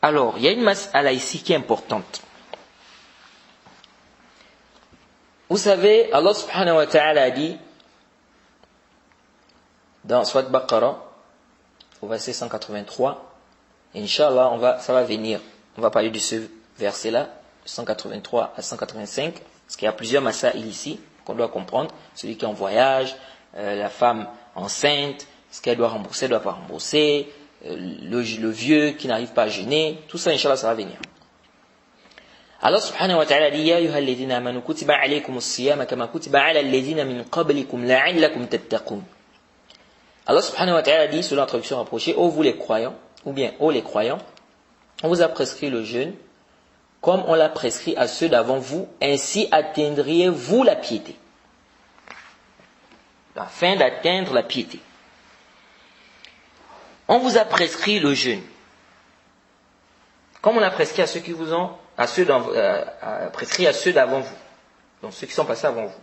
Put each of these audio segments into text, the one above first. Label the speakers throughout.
Speaker 1: Alors, il y a une mas'ala ici qui est importante. Vous savez, Allah subhanahu wa ta'ala a dit dans Surat Baqarah, au verset 183, Inch'Allah, ça va venir. On va parler de ce verset-là, 183 à 185, parce qu'il y a plusieurs masaïl ici qu'on doit comprendre. Celui qui est en voyage, la femme enceinte, ce qu'elle doit rembourser, elle ne doit pas rembourser, le vieux qui n'arrive pas à jeûner, tout ça, Inch'Allah, ça va venir. Allah subhanahu wa ta'ala dit, Ya ayyuhal ladhina amanu kutiba alaykumus siyama kama kutiba ala alladhina min qablikum la'allakum tattaqun. Allah subhanahu wa ta'ala dit, selon la traduction rapprochée, ô vous les croyants, ou bien ô les croyants, on vous a prescrit le jeûne, comme on l'a prescrit à ceux d'avant vous, ainsi atteindriez-vous la piété. Afin d'atteindre la piété. On vous a prescrit le jeûne, comme on l'a prescrit à ceux qui vous ont, prescrit à ceux d'avant vous, donc ceux qui sont passés avant vous,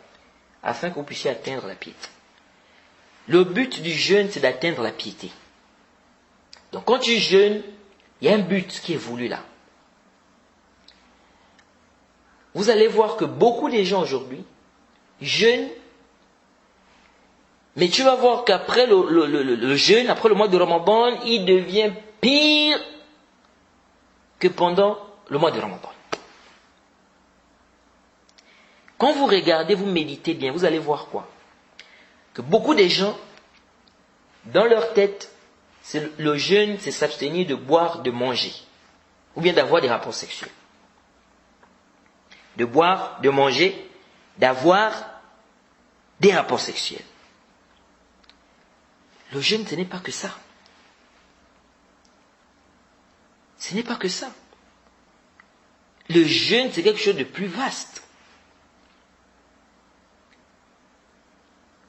Speaker 1: afin que vous puissiez atteindre la piété. Le but du jeûne, c'est d'atteindre la piété. Donc quand tu jeûnes, il y a un but qui est voulu là. Vous allez voir que beaucoup de gens aujourd'hui jeûnent, mais tu vas voir qu'après le jeûne, après le mois de Ramadan, il devient pire que pendant le mois de Ramadan. Quand vous regardez, vous méditez bien, vous allez voir quoi? Que beaucoup de gens, dans leur tête, le jeûne, c'est s'abstenir de boire, de manger, ou bien d'avoir des rapports sexuels. De boire, de manger, d'avoir des rapports sexuels. Le jeûne, ce n'est pas que ça. Ce n'est pas que ça. Le jeûne, c'est quelque chose de plus vaste.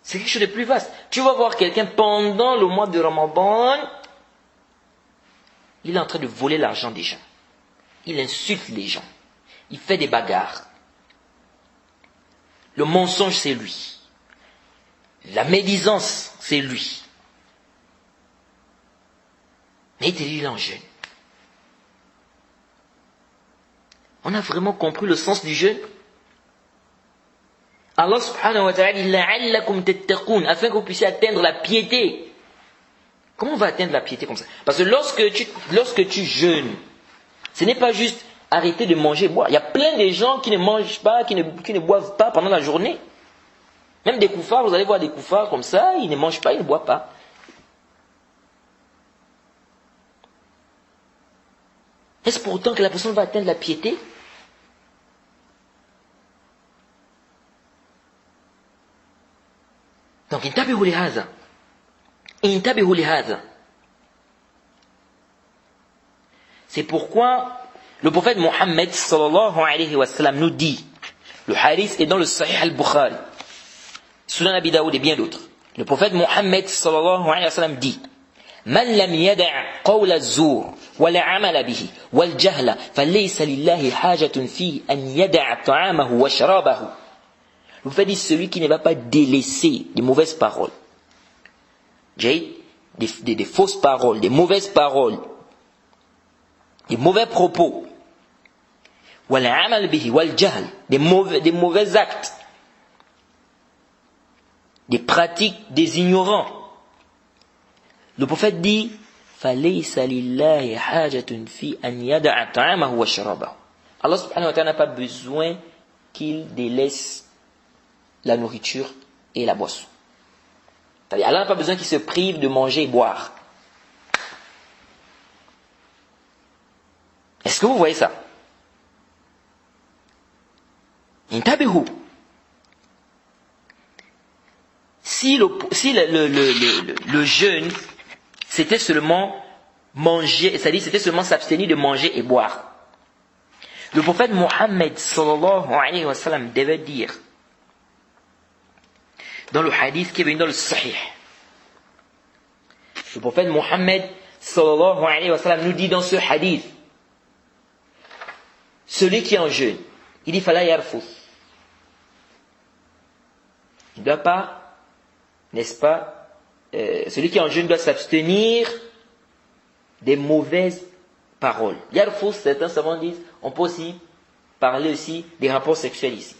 Speaker 1: C'est quelque chose de plus vaste. Tu vas voir quelqu'un pendant le mois de Ramadan, il est en train de voler l'argent des gens. Il insulte les gens. Il fait des bagarres. Le mensonge, c'est lui. La médisance, c'est lui. Mais il te dit, il est en jeûne. On a vraiment compris le sens du jeûne. Allah subhanahu wa ta'ala dit la'allakum tattaqun, afin que vous puissiez atteindre la piété. Comment on va atteindre la piété comme ça? Parce que lorsque tu jeûnes, ce n'est pas juste arrêter de manger et boire. Il y a plein de gens qui ne mangent pas, qui ne boivent pas pendant la journée. Même des koufars, vous allez voir des koufars comme ça, ils ne mangent pas, ils ne boivent pas. Est-ce pourtant que la personne va atteindre la piété? Donc, intabihu lihadha. Intabihu lihadha. C'est pourquoi le prophète Mohammed sallallahu alayhi wa sallam nous dit, le hadith est dans le Sahih al-Bukhari, Sunan Abi Daoud et bien d'autres. Le prophète Mohammed sallallahu alayhi wa sallam dit, Man lam yada' qawla az-zur wa la 'amala bihi wal jahla falaysa lillahi hajatun fi an yada'a ta'amahu wa sharabahu. Le prophète dit, celui qui ne va pas délaisser des mauvaises paroles, des fausses paroles, des mauvaises paroles, des mauvais propos, des mauvais actes, des pratiques des ignorants. Le prophète dit, Allah subhanahu wa ta'ala n'a pas besoin qu'il délaisse la nourriture et la boisson. C'est-à-dire, Allah n'a pas besoin qu'il se prive de manger et boire. Est-ce que vous voyez ça? Intabihu. Si le jeûne, c'était seulement manger, c'est-à-dire c'était seulement s'abstenir de manger et boire, le prophète Mohammed sallallahu alayhi wa sallam devait dire, dans le hadith qui est venu dans le Sahih, le prophète Mohammed sallallahu alayhi wa sallam nous dit dans ce hadith, celui qui est en jeûne, il dit fala yarfus. Il ne doit pas, n'est-ce pas, celui qui est en jeûne doit s'abstenir des mauvaises parole. Yarfous, certains savants disent, on peut aussi parler aussi des rapports sexuels ici.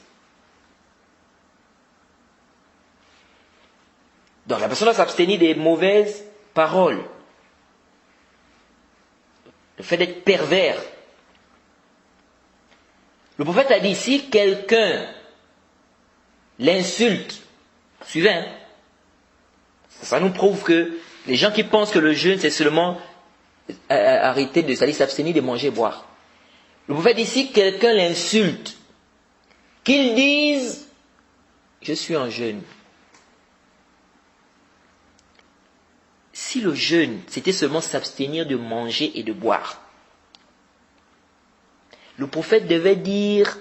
Speaker 1: Donc la personne doit s'abstenir des mauvaises paroles. Le fait d'être pervers. Le prophète a dit, si quelqu'un l'insulte, suivez, hein, ça nous prouve que les gens qui pensent que le jeûne c'est seulement arrêter de s'abstenir de manger et boire. Le prophète dit, si quelqu'un l'insulte, qu'il dise, je suis en jeûne. Si le jeûne, c'était seulement s'abstenir de manger et de boire, le prophète devait dire,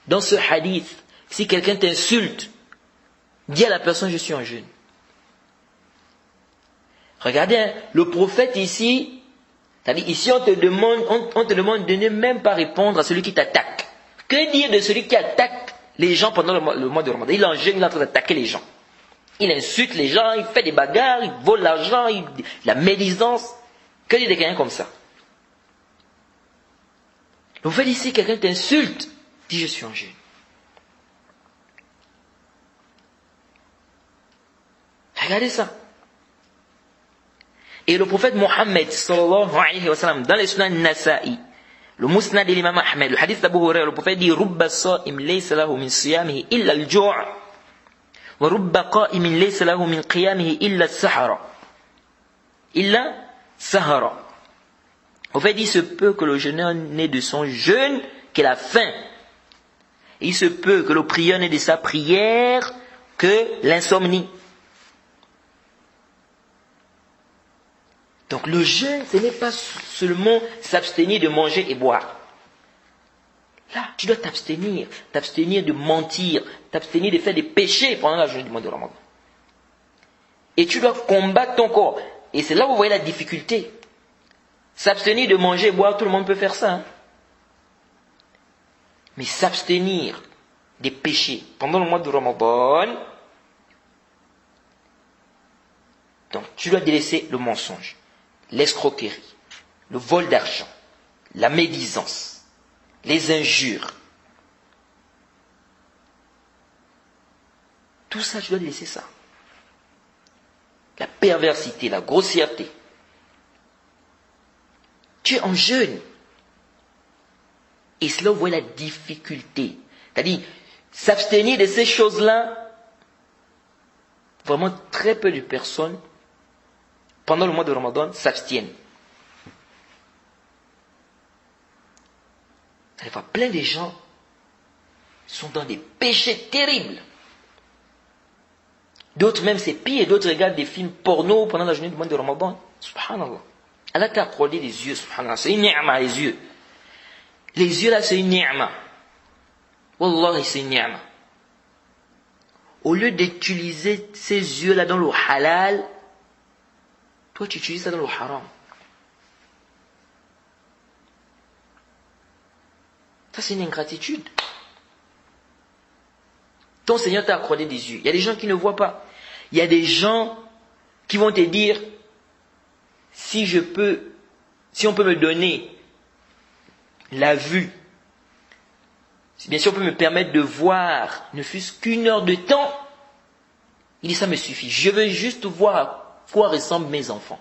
Speaker 1: dans ce hadith, si quelqu'un t'insulte, dis à la personne, je suis en jeûne. Regardez, hein, le prophète ici, c'est-à-dire ici on te demande de ne même pas répondre à celui qui t'attaque. Que dire de celui qui attaque les gens pendant le mois de Ramadan? Il est en jeûne, il est en train d'attaquer les gens. Il insulte les gens, il fait des bagarres, il vole l'argent, la médisance. Que dire de quelqu'un comme ça? Le fait ici, quelqu'un t'insulte, dis je suis en jeûne. Regardez ça. Et le prophète Mohammed sallallahu alayhi wa sallam, dans les Sunan Nasa'i, le Musnad de l'imam Ahmed, le hadith d'Abu Hurairah, le prophète dit Rubba sa'im laysa lahu min siyamihi illa al-ju' wa rubba qa'imin laysa lahu min qiyamihi illa as-sahara. Illa sahara. Au fait, il se peut que le jeûneur n'ait de son jeûne que la faim. Et il se peut que le prieur n'ait de sa prière que l'insomnie. Donc le jeûne, ce n'est pas seulement s'abstenir de manger et boire. Là, tu dois t'abstenir de mentir, t'abstenir de faire des péchés pendant la journée du mois de Ramadan. Et tu dois combattre ton corps. Et c'est là où vous voyez la difficulté. S'abstenir de manger et boire, tout le monde peut faire ça. Hein? Mais s'abstenir des péchés pendant le mois de Ramadan, donc tu dois délaisser le mensonge, l'escroquerie, le vol d'argent, la médisance, les injures. Tout ça, tu dois délaisser ça. La perversité, la grossièreté. Tu es en jeûne. Et cela, vous voyez la difficulté. C'est-à-dire, s'abstenir de ces choses-là, vraiment très peu de personnes, pendant le mois de Ramadan, s'abstiennent. Vous allez voir, plein de gens sont dans des péchés terribles. D'autres même c'est pire, d'autres regardent des films porno pendant la journée du mois de Ramadan. Subhanallah. Allah t'a accordé les yeux, subhanallah. C'est une ni'ma, les yeux. Les yeux là, c'est une ni'ma. Wallah, c'est une ni'ma. Au lieu d'utiliser ces yeux là dans le halal, toi tu utilises ça dans le haram. Ça c'est une ingratitude. Ton Seigneur t'a accordé des yeux. Il y a des gens qui ne voient pas. Il y a des gens qui vont te dire, si on peut me donner la vue, si bien sûr on peut me permettre de voir, ne fût-ce qu'une heure de temps, il dit ça me suffit. Je veux juste voir à quoi ressemblent mes enfants.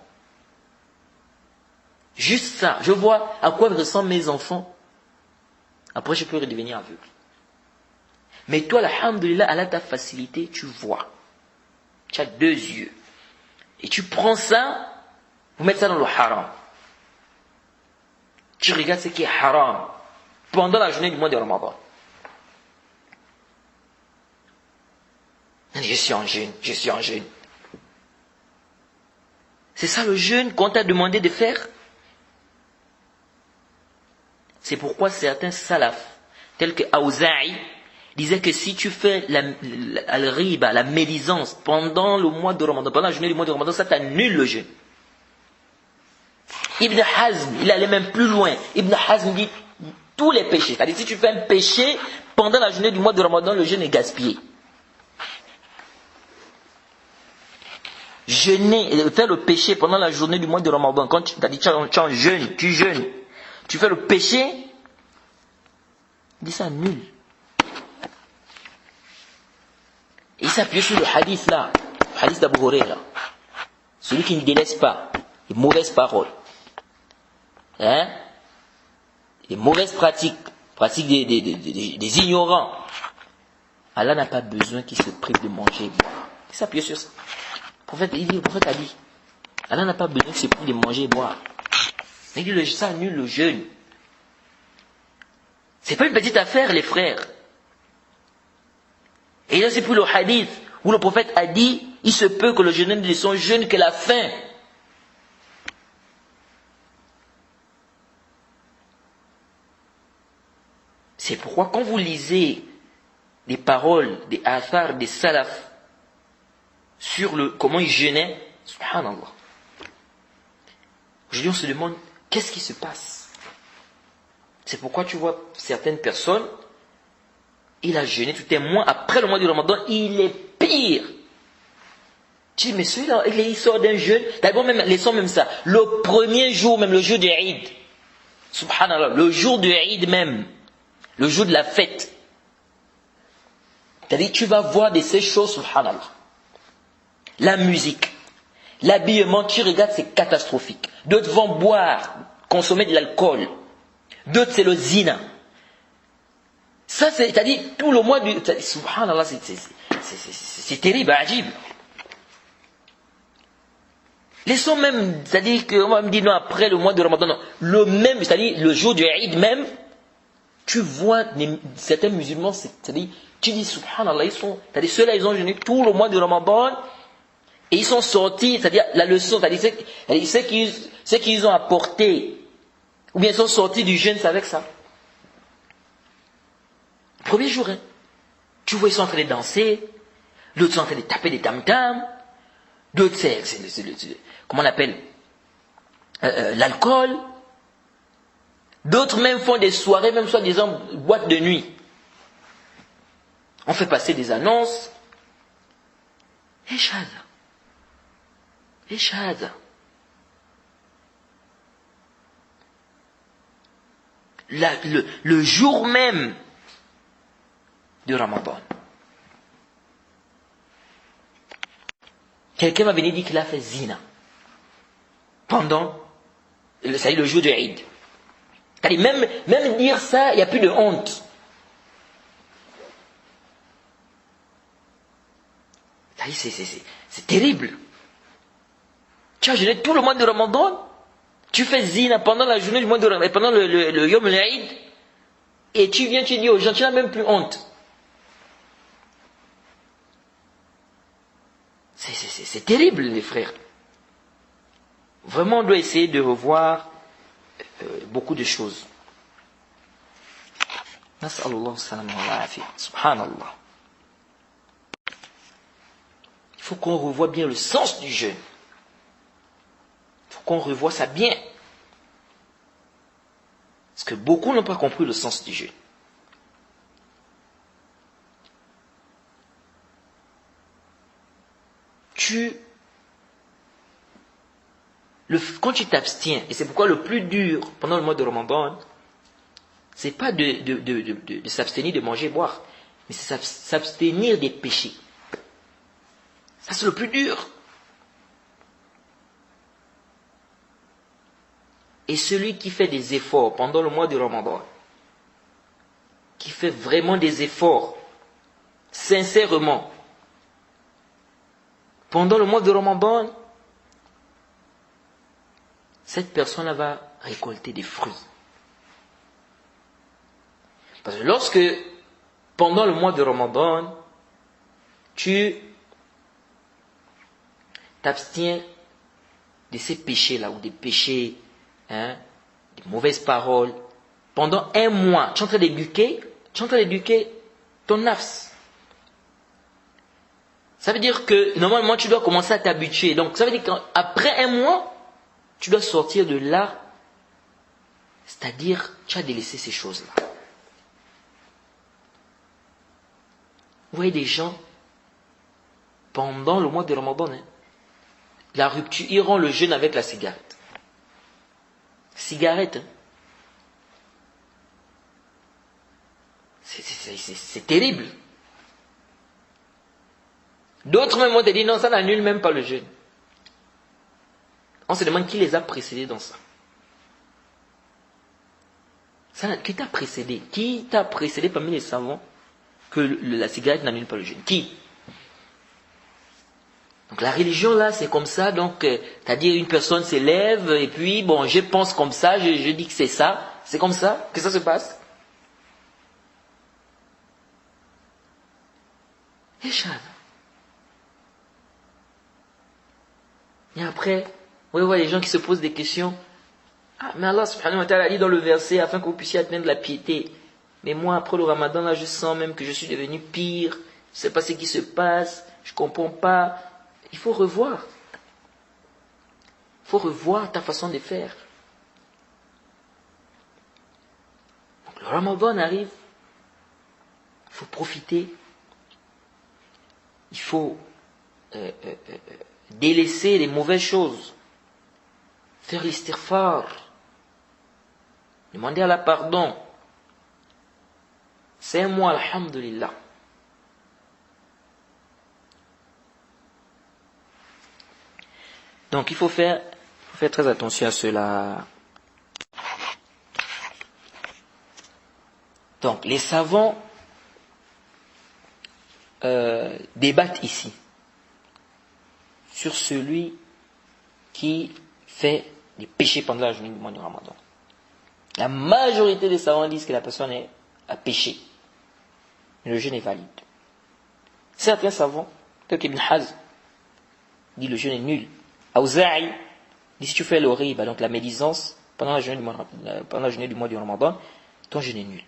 Speaker 1: Juste ça. Je vois à quoi ressemblent mes enfants. Après je peux redevenir aveugle. Mais toi, alhamdoulilah, Allah t'a facilité, tu vois. Tu as deux yeux. Et tu prends ça, vous mettez ça dans le haram. Tu regardes ce qui est haram pendant la journée du mois de Ramadan. Je suis en jeûne, je suis en jeûne. C'est ça le jeûne qu'on t'a demandé de faire. C'est pourquoi certains salafs, tels que Aouza'i, disaient que si tu fais la riba, la médisance, pendant le mois de Ramadan, pendant la journée du mois de Ramadan, ça t'annule le jeûne. Ibn Hazm, il allait même plus loin. Ibn Hazm dit tous les péchés. C'est-à-dire si tu fais un péché pendant la journée du mois de Ramadan, le jeûne est gaspillé. Jeûner, faire le péché pendant la journée du mois de Ramadan, quand tu es en jeûne, tu jeûnes. tu fais le péché, il dit ça nul. Et il s'appuie sur le hadith là, le hadith d'Abu Huraira. Celui qui ne délaisse pas les mauvaises paroles, les mauvaises pratiques des ignorants. Allah n'a pas besoin qu'ils se privent de manger et boire. Il s'appuie sur ça. Le prophète a dit, Allah n'a pas besoin qu'ils se privent de manger et boire. Il dit, ça annule le jeûne. C'est pas une petite affaire, les frères. Et là, c'est pour le hadith, où le prophète a dit, il se peut que le jeûne de son jeûne que la faim. C'est pourquoi quand vous lisez des paroles, des athars, des salafs, sur comment ils jeûnaient, subhanallah. Aujourd'hui, on se demande, qu'est-ce qui se passe? C'est pourquoi tu vois certaines personnes, il a jeûné tout un mois, après le mois du Ramadan, il est pire. Tu dis, mais celui-là, il sort d'un jeûne, d'abord même, laissons même ça, le premier jour, même le jour du Eid, subhanallah, le jour du Eid même, le jour de la fête, c'est-à-dire tu vas voir de ces choses, subhanallah. La musique, l'habillement, tu regardes, c'est catastrophique. D'autres vont boire, consommer de l'alcool. D'autres, c'est le zina. Ça, c'est-à-dire, tout le mois du... Subhanallah, c'est terrible, ajib. Laissons même, c'est-à-dire qu'on va me dire, non, après le mois de Ramadan, non. Le même, c'est-à-dire, le jour du Eid même, tu vois certains musulmans, c'est-à-dire, tu dis, subhanallah, c'est-à-dire, ceux-là, ils ont jeûné tout le mois de Ramadan, et ils sont sortis, c'est-à-dire, la leçon, c'est-à-dire, ce qu'ils ont apporté, ou bien ils sont sortis du jeûne, c'est avec ça. Premier jour, hein. Tu vois, ils sont en train de danser, d'autres sont en train de taper des tam-tams, d'autres, comment on appelle, l'alcool, d'autres même font des soirées, même soi-disant boîte de nuit. On fait passer des annonces. Échade. Le jour même du Ramadan. Quelqu'un m'a venu dire qu'il a fait zina pendant le jour de Eid. Même dire ça, il n'y a plus de honte. C'est terrible. Tu as jeûné tout le mois de Ramadan, tu fais zina pendant la journée du mois de Ramadan, pendant le Yom al-Eid, et tu dis aux gens, tu n'as même plus honte. C'est terrible, les frères. Vraiment, on doit essayer de revoir beaucoup de choses. Nas'allahu salam wa afiya. Subhanallah. Il faut qu'on revoie bien le sens du jeûne. Il faut qu'on revoie ça bien. Parce que beaucoup n'ont pas compris le sens du jeûne. Quand tu t'abstiens, et c'est pourquoi le plus dur pendant le mois de Ramadan, c'est pas de s'abstenir de manger et boire, mais c'est s'abstenir des péchés. Ça, c'est le plus dur. Et celui qui fait des efforts pendant le mois de Ramadan, qui fait vraiment des efforts, sincèrement, pendant le mois de Ramadan, cette personne va récolter des fruits. Parce que lorsque, pendant le mois de Ramadan, tu t'abstiens de ces péchés-là, ou des péchés, des mauvaises paroles, pendant un mois, tu es en train d'éduquer ton nafs. Ça veut dire que, normalement, tu dois commencer à t'habituer. Donc, ça veut dire qu'après un mois, tu dois sortir de là, c'est-à-dire, tu as délaissé ces choses-là. Vous voyez des gens, pendant le mois de Ramadan, la rupture, ils rendent le jeûne avec la cigarette. Cigarette, C'est terrible. D'autres même ont dit non, ça n'annule même pas le jeûne. On se demande qui les a précédés dans ça. Qui t'a précédé? Qui t'a précédé parmi les savants que la cigarette n'annule pas le jeûne? Qui? Donc la religion là, c'est comme ça. Donc, c'est-à-dire une personne s'élève et puis bon, je pense comme ça, je dis que c'est ça. C'est comme ça que ça se passe. Et après, vous voyez les gens qui se posent des questions. Ah, mais Allah subhanahu wa ta'ala dit dans le verset, afin que vous puissiez atteindre la piété. Mais moi, après le ramadan, là, je sens même que je suis devenu pire. Je ne sais pas ce qui se passe. Je ne comprends pas. Il faut revoir. Il faut revoir ta façon de faire. Donc, le ramadan arrive. Il faut profiter. Il faut délaisser les mauvaises choses. Faire l'istighfar. Demander Allah pardon. C'est moi, alhamdulillah. Donc il faut faire très attention à cela. Donc les savants débattent ici sur celui qui fait des péchés pendant la journée du mois du Ramadan. La majorité des savants disent que la personne a péché. Le jeûne est valide. Certains savants, tel qu'Ibn Hazm, dit le jeûne est nul. Auza'i dit si tu fais le riba, donc la médisance, pendant la journée du mois du Ramadan, ton jeûne est nul.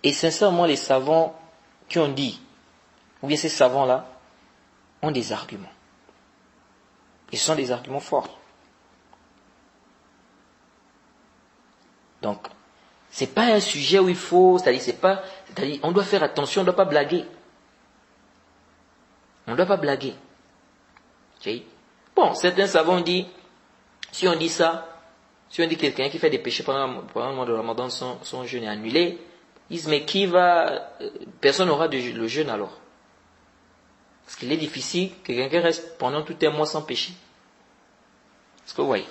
Speaker 1: Et sincèrement, les savants qui ont dit, ou bien ces savants-là, ont des arguments. Et ce sont des arguments forts. Donc, c'est pas un sujet où il faut, c'est-à-dire, on doit faire attention, on ne doit pas blaguer. On ne doit pas blaguer. Okay? Bon, certains savants disent, si on dit ça, si on dit quelqu'un qui fait des péchés pendant le mois de Ramadan, son jeûne est annulé, ils disent, mais personne n'aura le jeûne alors. Parce qu'il est difficile que quelqu'un reste pendant tout un mois sans péché. Est-ce que vous voyez?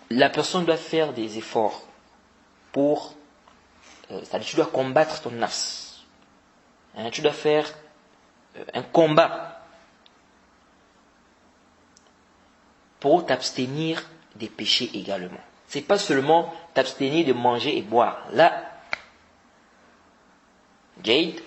Speaker 1: La personne doit faire des efforts pour, c'est-à-dire tu dois combattre ton nafs. Tu dois faire un combat pour t'abstenir des péchés également. C'est pas seulement t'abstenir de manger et boire. Là, Jade,